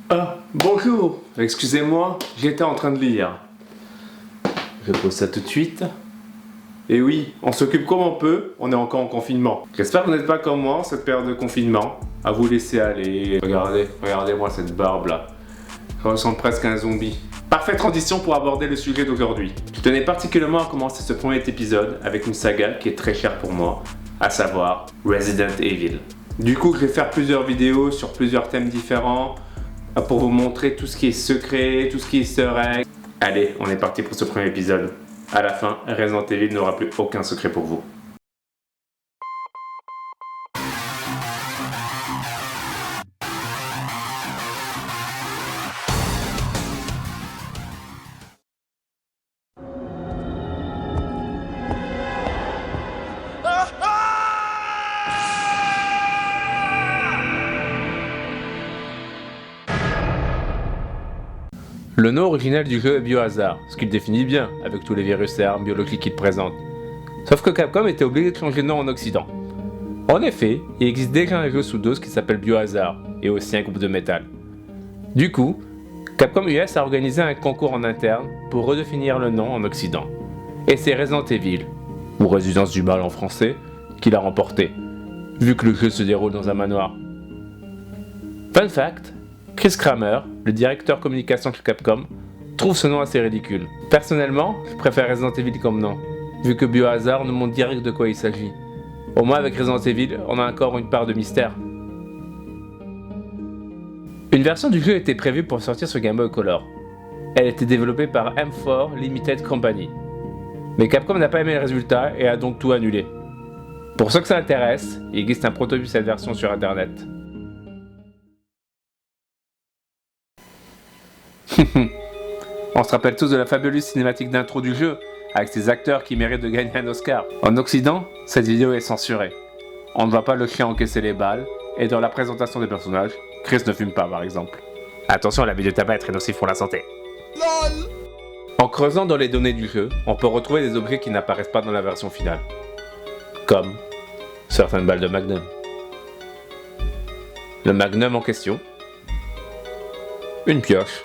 Ah, bonjour. Excusez-moi, j'étais en train de lire. Je pose ça tout de suite. Et oui, on s'occupe comme on peut, on est encore en confinement. J'espère que vous n'êtes pas comme moi en cette période de confinement, à vous laisser aller. Regardez-moi cette barbe là. Je ressemble presque à un zombie. Parfaite transition pour aborder le sujet d'aujourd'hui. Je tenais particulièrement à commencer ce premier épisode avec une saga qui est très chère pour moi, à savoir Resident Evil. Du coup, je vais faire plusieurs vidéos sur plusieurs thèmes différents pour vous montrer tout ce qui est secret, tout ce qui est easter egg. Allez, on est parti pour ce premier épisode. À la fin, Resident Evil n'aura plus aucun secret pour vous. Le nom original du jeu est Biohazard, ce qui le définit bien, avec tous les virus et armes biologiques qu'il présente. Sauf que Capcom était obligé de changer de nom en Occident. En effet, il existe déjà un jeu sous DOS qui s'appelle Biohazard, et aussi un groupe de métal. Du coup, Capcom US a organisé un concours en interne pour redéfinir le nom en Occident. Et c'est Resident Evil, ou Résidence du Mal en français, qui l'a remporté, vu que le jeu se déroule dans un manoir. Fun fact, Chris Kramer, le directeur communication chez Capcom, trouve ce nom assez ridicule. Personnellement, je préfère Resident Evil comme nom, vu que Biohazard nous montre direct de quoi il s'agit. Au moins avec Resident Evil, on a encore une part de mystère. Une version du jeu était prévue pour sortir sur Game Boy Color. Elle était développée par M4 Limited Company. Mais Capcom n'a pas aimé le résultat et a donc tout annulé. Pour ceux que ça intéresse, il existe un prototype de cette version sur internet. On se rappelle tous de la fabuleuse cinématique d'intro du jeu, avec ses acteurs qui méritent de gagner un Oscar. En Occident, cette vidéo est censurée. On ne voit pas le chien encaisser les balles, et dans la présentation des personnages, Chris ne fume pas par exemple. Attention, l'abus de tabac est très nocif pour la santé. LOL. En creusant dans les données du jeu, on peut retrouver des objets qui n'apparaissent pas dans la version finale. Comme certaines balles de Magnum. Le Magnum en question. Une pioche.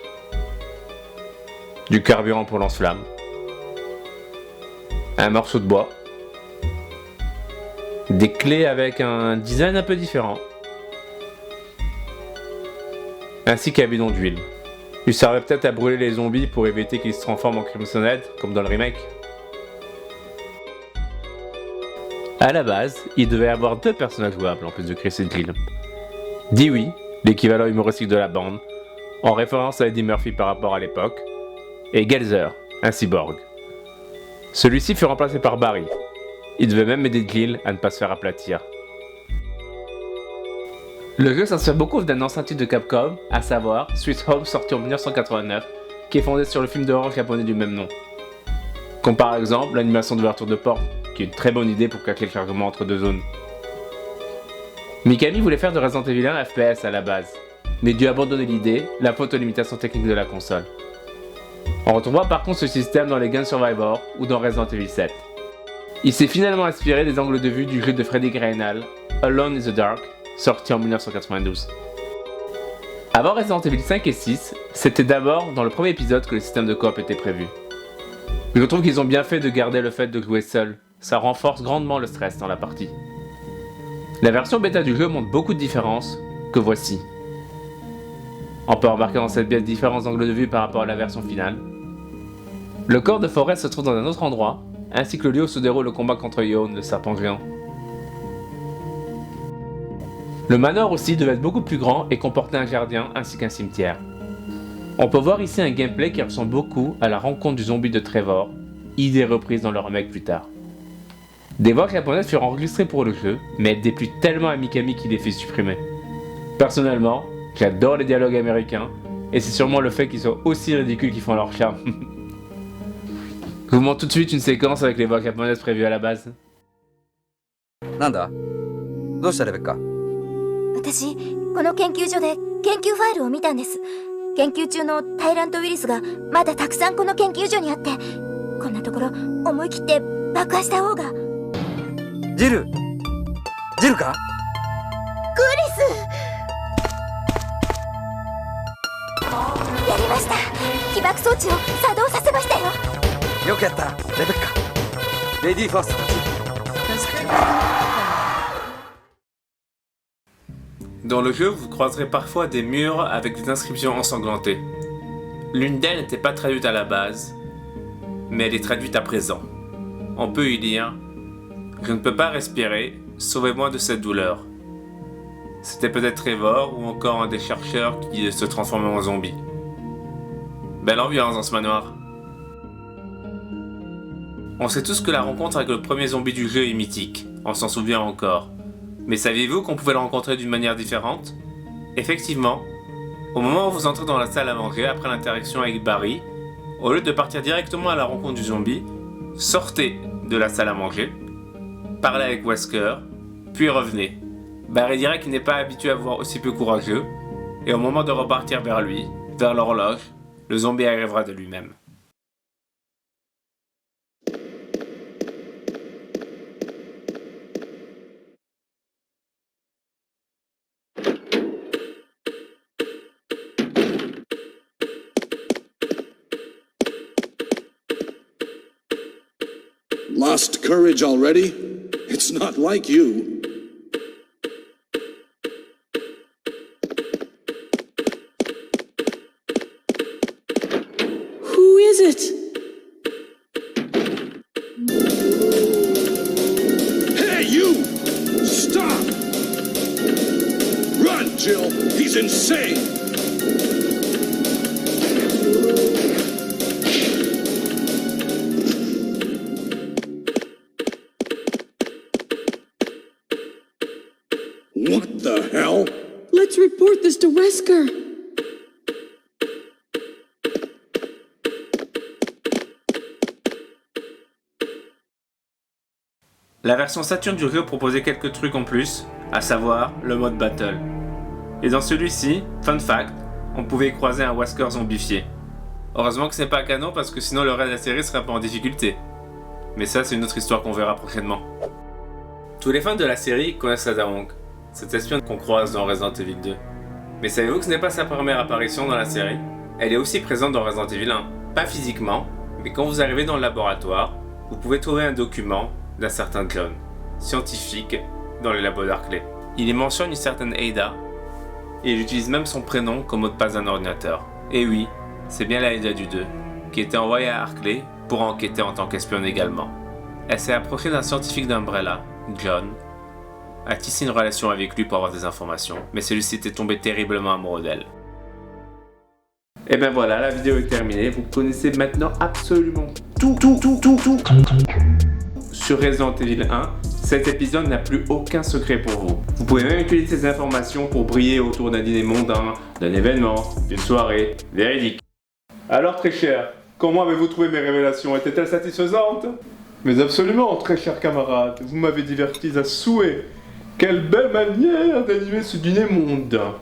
Du carburant pour lance-flamme, un morceau de bois, des clés avec un design un peu différent, ainsi qu'un bidon d'huile. Il servait peut-être à brûler les zombies pour éviter qu'ils se transforment en Crimson Head, comme dans le remake. À la base, il devait y avoir deux personnages jouables en plus de Chris et Jill. Dewey, l'équivalent humoristique de la bande, en référence à Eddie Murphy par rapport à l'époque, et Gelzer, un cyborg. Celui-ci fut remplacé par Barry. Il devait même aider Jill à ne pas se faire aplatir. Le jeu s'inspire beaucoup d'un ancien titre de Capcom, à savoir Sweet Home, sorti en 1989, qui est fondé sur le film d'horreur japonais du même nom. Comme par exemple l'animation d'ouverture de porte, qui est une très bonne idée pour calquer le chargement entre deux zones. Mikami voulait faire de Resident Evil 1 un FPS à la base, mais dut abandonner l'idée, la faute aux limitations techniques de la console. On retrouvera par contre ce système dans les Gun Survivor ou dans Resident Evil 7. Il s'est finalement inspiré des angles de vue du jeu de Freddy Greynal, Alone in the Dark, sorti en 1992. Avant Resident Evil 5 et 6, c'était d'abord dans le premier épisode que le système de coop était prévu. Je trouve qu'ils ont bien fait de garder le fait de jouer seul, ça renforce grandement le stress dans la partie. La version bêta du jeu montre beaucoup de différences, que voici. On peut remarquer dans cette pièce différents angles de vue par rapport à la version finale. Le corps de Forrest se trouve dans un autre endroit, ainsi que le lieu où se déroule le combat contre Yawn, le serpent géant. Le manoir aussi devait être beaucoup plus grand et comporter un jardin ainsi qu'un cimetière. On peut voir ici un gameplay qui ressemble beaucoup à la rencontre du zombie de Trevor, idée reprise dans le remake plus tard. Des voix japonaises furent enregistrées pour le jeu, mais elles déplient tellement à Mikami qu'il les fait supprimer. Personnellement, j'adore les dialogues américains, et c'est sûrement le fait qu'ils soient aussi ridicules qui font leur charme. Je vous montre tout de suite une séquence avec les voix japonaises prévues à la base. Nanda? どうしたレベッカ？私、この研究所で研究ファイルを見たんです。研究中のタイラントウイルスがまだたくさんこの研究所にあって、こんなところ思い切って爆破した方が。ジルか？クリス！ました。起爆装置を作動させましたよ。よくやった、レベッカ。レディーファースト。Dans le jeu, vous croiserez parfois des murs avec des inscriptions ensanglantées. L'une d'elles n'était pas traduite à la base, mais elle est traduite à présent. On peut y lire « Je ne peux pas respirer, sauvez-moi de cette douleur ». C'était peut-être Trevor ou encore un des chercheurs qui se transformait en zombie. Belle ambiance dans ce manoir. On sait tous que la rencontre avec le premier zombie du jeu est mythique, on s'en souvient encore. Mais saviez-vous qu'on pouvait le rencontrer d'une manière différente? Effectivement, au moment où vous entrez dans la salle à manger après l'interaction avec Barry, au lieu de partir directement à la rencontre du zombie, sortez de la salle à manger, parlez avec Wesker, puis revenez. Barry dira qu'il n'est pas habitué à voir aussi peu courageux, et au moment de repartir vers lui, vers l'horloge, le zombie arrivera de lui-même. Lost courage already? It's not like you. Who is it? Hey, you! Stop! Run, Jill! He's insane! What the hell? Let's report this to Wesker. La version Saturn du jeu proposait quelques trucs en plus, à savoir le mode Battle. Et dans celui-ci, fun fact, on pouvait y croiser un Wesker zombifié. Heureusement que ce n'est pas canon parce que sinon le reste de la série serait pas en difficulté. Mais ça c'est une autre histoire qu'on verra prochainement. Tous les fans de la série connaissent Ada Wong, cette espionne qu'on croise dans Resident Evil 2. Mais savez-vous que ce n'est pas sa première apparition dans la série? Elle est aussi présente dans Resident Evil 1. Pas physiquement, mais quand vous arrivez dans le laboratoire, vous pouvez trouver un document d'un certain John, scientifique, dans les labos d'Arkley. Il y mentionne une certaine Ada, et il utilise même son prénom comme mot de passe d'un ordinateur. Et oui, c'est bien la Ada du 2, qui était envoyée à Arkley pour enquêter en tant qu'espionne également. Elle s'est approchée d'un scientifique d'Umbrella, John, a tissé une relation avec lui pour avoir des informations, mais celui-ci était tombé terriblement amoureux d'elle. Et ben voilà, la vidéo est terminée, vous connaissez maintenant absolument tout sur Resident Evil 1. Cet épisode n'a plus aucun secret pour vous. Vous pouvez même utiliser ces informations pour briller autour d'un dîner mondain, d'un événement, d'une soirée véridique. Alors très cher, comment avez-vous trouvé mes révélations? Étaient-elles satisfaisantes? Mais absolument, très cher camarade, vous m'avez diverti à souhait. Quelle belle manière d'animer ce dîner mondain.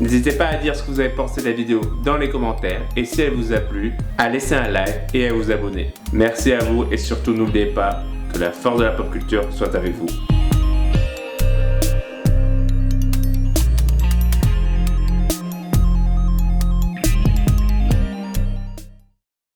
N'hésitez pas à dire ce que vous avez pensé de la vidéo dans les commentaires et si elle vous a plu, à laisser un like et à vous abonner. Merci à vous et surtout n'oubliez pas que la force de la pop culture soit avec vous.